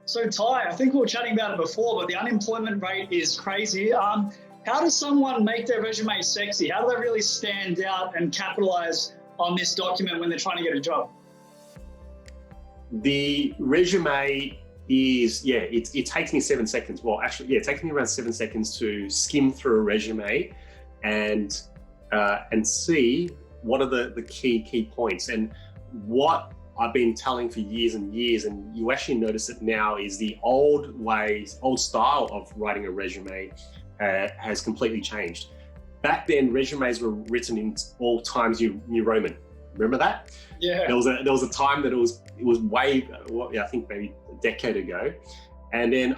So Ty, I think we were chatting about it before, but the unemployment rate is crazy. How does someone make their resume sexy? How do they really stand out and capitalize on this document when they're trying to get a job? The resume is, it takes me 7 seconds. Well, actually, it takes me around 7 seconds to skim through a resume and see what are the key points. And what I've been telling for years and years, and you actually notice it now, is the old style of writing a resume has completely changed. Back then, resumes were written in all Times New Roman. Remember that? Yeah. There was a time that it was way, I think maybe a decade ago, and then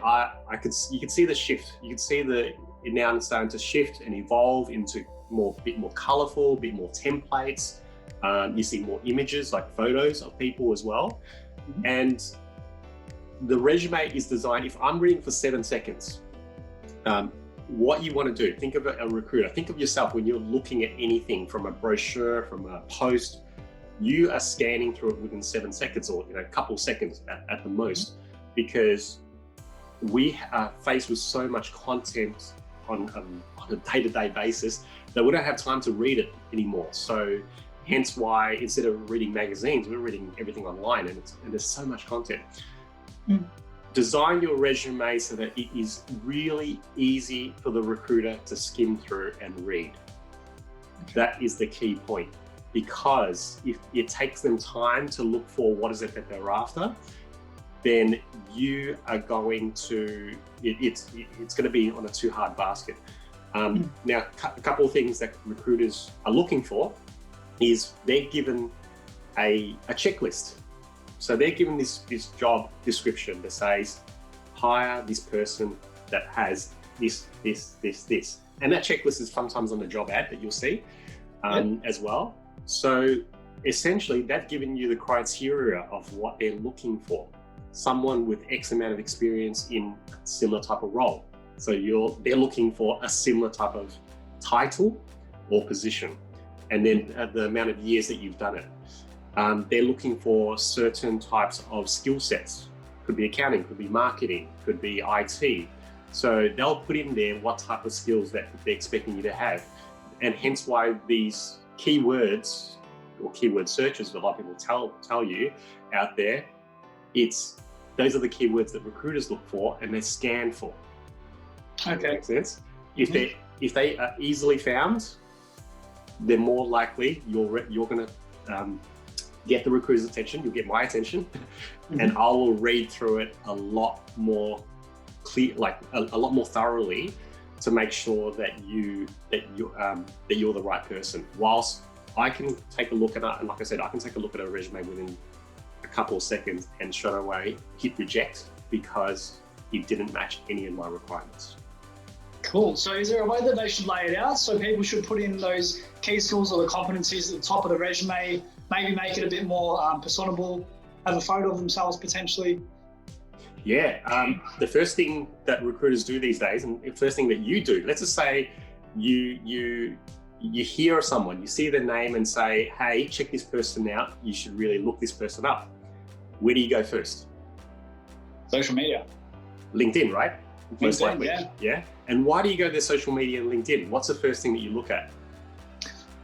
you could see the shift. You could see it now starting to shift and evolve into a bit more colourful, a bit more templates. You see more images, like photos of people as well. Mm-hmm. And the resume is designed, if I'm reading for 7 seconds, what you want to do, think of a recruiter, think of yourself when you're looking at anything from a brochure, from a post, you are scanning through it within 7 seconds or a couple seconds at the most, because we are faced with so much content on a day-to-day basis that we don't have time to read it anymore. So hence why instead of reading magazines, we're reading everything online, and there's so much content. Design your resume so that it is really easy for the recruiter to skim through and read. That is the key point, because if it takes them time to look for what is it that they're after, then you are going to, it's going to be on a too hard basket. Now, a couple of things that recruiters are looking for is they're given a checklist. So they're given this job description that says, hire this person that has this. And that checklist is sometimes on the job ad that you'll see as well. So essentially, they've given you the criteria of what they're looking for. Someone with X amount of experience in a similar type of role. So they're looking for a similar type of title or position, and then the amount of years that you've done it. They're looking for certain types of skill sets. Could be accounting, could be marketing, could be IT. So they'll put in there what type of skills that they're expecting you to have. And hence why these keywords or keyword searches that a lot of people tell you out there, those are the keywords that recruiters look for and they scan for. Okay. Makes sense? If they are easily found, they're more likely you're going to get the recruiter's attention. You'll get my attention, and I will read through it a lot more clear, like a lot more thoroughly, to make sure that you're the right person. Whilst I can take a look at it, and like I said, I can take a look at a resume within a couple of seconds and straight away hit reject because it didn't match any of my requirements. Cool. So is there a way that they should lay it out? So people should put in those key skills or the competencies at the top of the resume, maybe make it a bit more personable, have a photo of themselves potentially? Yeah. The first thing that recruiters do these days, and the first thing that you do, let's just say you hear of someone, you see their name and say, hey, check this person out. You should really look this person up. Where do you go first? Social media. LinkedIn, right? Most likely. Yeah. And why do you go to their social media and LinkedIn? What's the first thing that you look at?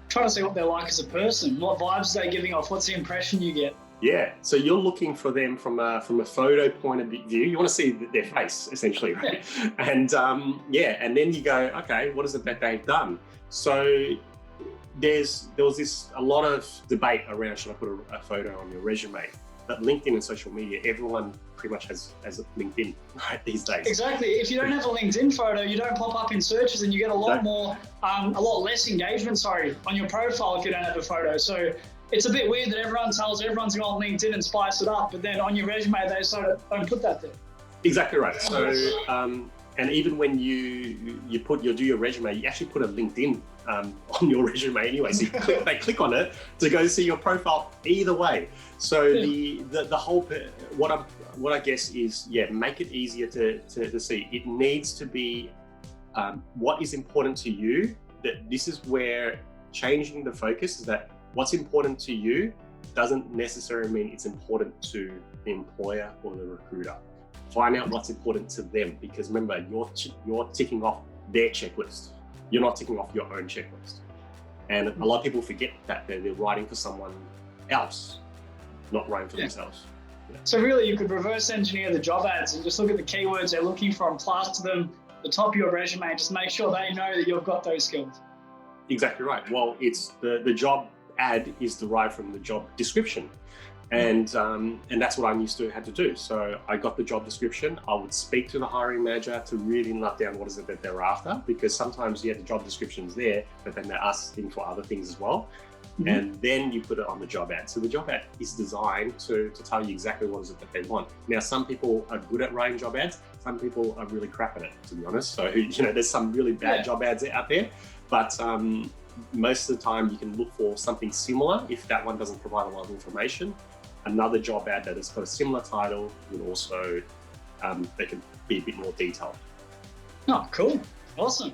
Trying to see what they're like as a person. What vibes are they giving off? What's the impression you get? Yeah. So you're looking for them from a photo point of view. You want to see their face, essentially, right? Yeah. And and then you go, okay, what is it that they've done? So there was a lot of debate around, should I put a photo on your resume? But LinkedIn and social media, everyone pretty much has a LinkedIn right these days. Exactly. If you don't have a LinkedIn photo, you don't pop up in searches, and you get a lot less engagement, on your profile if you don't have a photo. So it's a bit weird that everyone tells everyone's going on LinkedIn and spice it up, but then on your resume, they sort of don't put that there. Exactly right. So, and even when you do your resume, you actually put a LinkedIn on your resume anyway. So they click on it to go see your profile either way. So the whole, what I guess is, make it easier to see. It needs to be what is important to you. That this is where changing the focus is that what's important to you doesn't necessarily mean it's important to the employer or the recruiter. Find out what's important to them, because remember, you're ticking off their checklist. You're not ticking off your own checklist. And a lot of people forget that they're writing for someone else, not writing for themselves. Yeah. So really, you could reverse engineer the job ads and just look at the keywords they're looking for and plaster them the top of your resume. Just make sure they know that you've got those skills. Exactly right. Well, it's the job ad is derived from the job description. And that's what I used to have to do. So I got the job description. I would speak to the hiring manager to really nut down what is it that they're after, because sometimes the job description's there, but then they're asking for other things as well. Mm-hmm. And then you put it on the job ad. So the job ad is designed to tell you exactly what is it that they want. Now, some people are good at writing job ads. Some people are really crap at it, to be honest. So, there's some really bad job ads out there, but most of the time you can look for something similar. If that one doesn't provide a lot of information, another job ad that has got a similar title would also, they can be a bit more detailed. Oh, cool. Awesome.